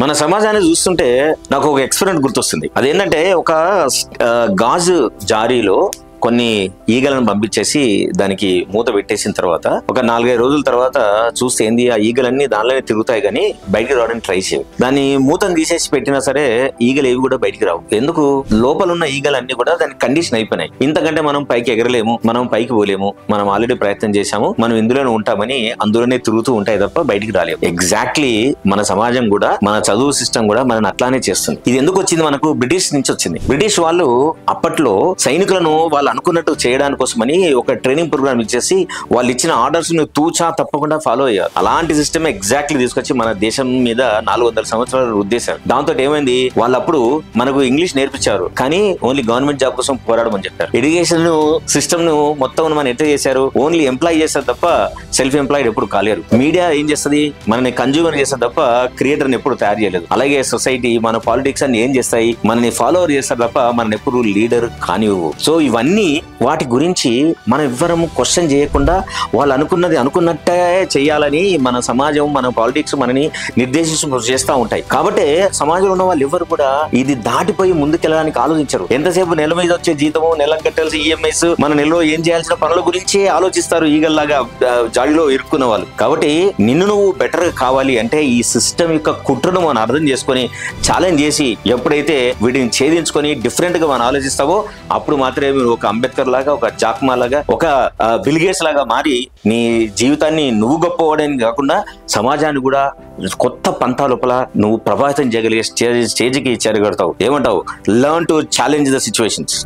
మన సమాజాన్ని చూస్తుంటే నాకు ఒక ఎక్స్పెరిమెంట్ గుర్తొస్తుంది. అదేంటంటే ఒక గాజు జారీలో కొన్ని ఈగలను పంపించేసి దానికి మూత పెట్టేసిన తర్వాత ఒక 4-5 రోజుల తర్వాత చూస్తే ఏంది, ఆ ఈగలన్నీ దానిలోనే తిరుగుతాయి కానీ బయటికి రావడానికి ట్రై చేయవు. దాన్ని మూతను తీసేసి పెట్టినా సరే ఈగలు ఏవి కూడా బయటికి రావు. ఎందుకు? లోపల ఉన్న ఈగలన్నీ కూడా దానికి కండిషన్ అయిపోయినాయి. ఇంతకంటే మనం పైకి ఎగరలేము, మనం పైకి పోలేము, మనం ఆల్రెడీ ప్రయత్నం చేశాము, మనం ఇందులోనే ఉంటామని అందులోనే తిరుగుతూ ఉంటాయి తప్ప బయటికి రాలేము. ఎగ్జాక్ట్లీ మన సమాజం కూడా, మన చదువు సిస్టమ్ కూడా మనం అట్లానే చేస్తుంది. ఇది ఎందుకు వచ్చింది? మనకు బ్రిటిష్ నుంచి వచ్చింది. బ్రిటిష్ వాళ్ళు అప్పట్లో సైనికులను వాళ్ళు అనుకున్నట్టు చేయడానికి కోసమని ఒక ట్రైనింగ్ ప్రోగ్రామ్ ఇచ్చేసి వాళ్ళు ఇచ్చిన ఆర్డర్స్ ను తూచా తప్పకుండా ఫాలో అయ్యారు. అలాంటి సిస్టమ్ ఎగ్జాక్ట్లీ తీసుకొచ్చి మన దేశం మీద 400 సంవత్సరాలు రుద్దేశారు. దాంతో ఏమైంది, వాళ్ళప్పుడు మనకు ఇంగ్లీష్ నేర్పించారు కానీ ఓన్లీ గవర్నమెంట్ జాబ్ కోసం పోరాడమని చెప్పారు. ఎడ్యుకేషన్ సిస్టమ్ ను మొత్తం మనం ఎట్లా చేశారు, ఓన్లీ ఎంప్లాయ్ చేస్తారు తప్ప సెల్ఫ్ ఎంప్లాయిడ్ ఎప్పుడు కాలేరు. మీడియా ఏం చేస్తుంది, మనని కన్జ్యూమర్ చేస్తారు తప్ప క్రియేటర్ ఎప్పుడు తయారు చేయలేదు. అలాగే సొసైటీ, మన పాలిటిక్స్ అన్ని ఏం చేస్తాయి, మనని ఫాలోవర్ చేస్తారు తప్ప మనని ఎప్పుడు లీడర్ కానివ్వు. సో ఇవన్నీ వాటి గురించి మనం ఎవ్వరము క్వశ్చన్ చేయకుండా వాళ్ళు అనుకున్నది అనుకున్నట్టే చేయాలని మన సమాజం, మన పాలిటిక్స్ మనని నిర్దేశించు చేస్తూ ఉంటాయి. కాబట్టి సమాజంలో ఉన్న వాళ్ళు ఎవరు కూడా ఇది దాటిపోయి ముందుకెళ్ళడానికి ఆలోచించరు. ఎంతసేపు నెల మీద వచ్చే జీతము, నెలకు కట్టాల్సిన ఈఎంఐస్, మన నెలలో ఏం చేయాల్సిన పనుల గురించి ఆలోచిస్తారు ఈగల్లాగా జాడిలో ఇరుక్కున్న వాళ్ళు. కాబట్టి నిన్ను నువ్వు బెటర్ కావాలి అంటే ఈ సిస్టమ్ యొక్క కుట్రను మనం అర్థం చేసుకొని ఛాలెంజ్ చేసి ఎప్పుడైతే వీటిని ఛేదించుకొని డిఫరెంట్ గా మనం ఆలోచిస్తావో అప్పుడు మాత్రమే మీరు ఒక అంబేద్కర్ లాగా, ఒక జాక్మా లాగా, ఒక బిల్ గేట్స్ లాగా మారి నీ జీవితాన్ని నువ్వు గొప్పవాడని కాకుండా సమాజాన్ని కూడా కొత్త పంతా లోపల నువ్వు ప్రభావితం చేయగలిగే స్టేజ్కి చేరగలుగుతావు. ఏమంటావు? Learn to challenge the situations.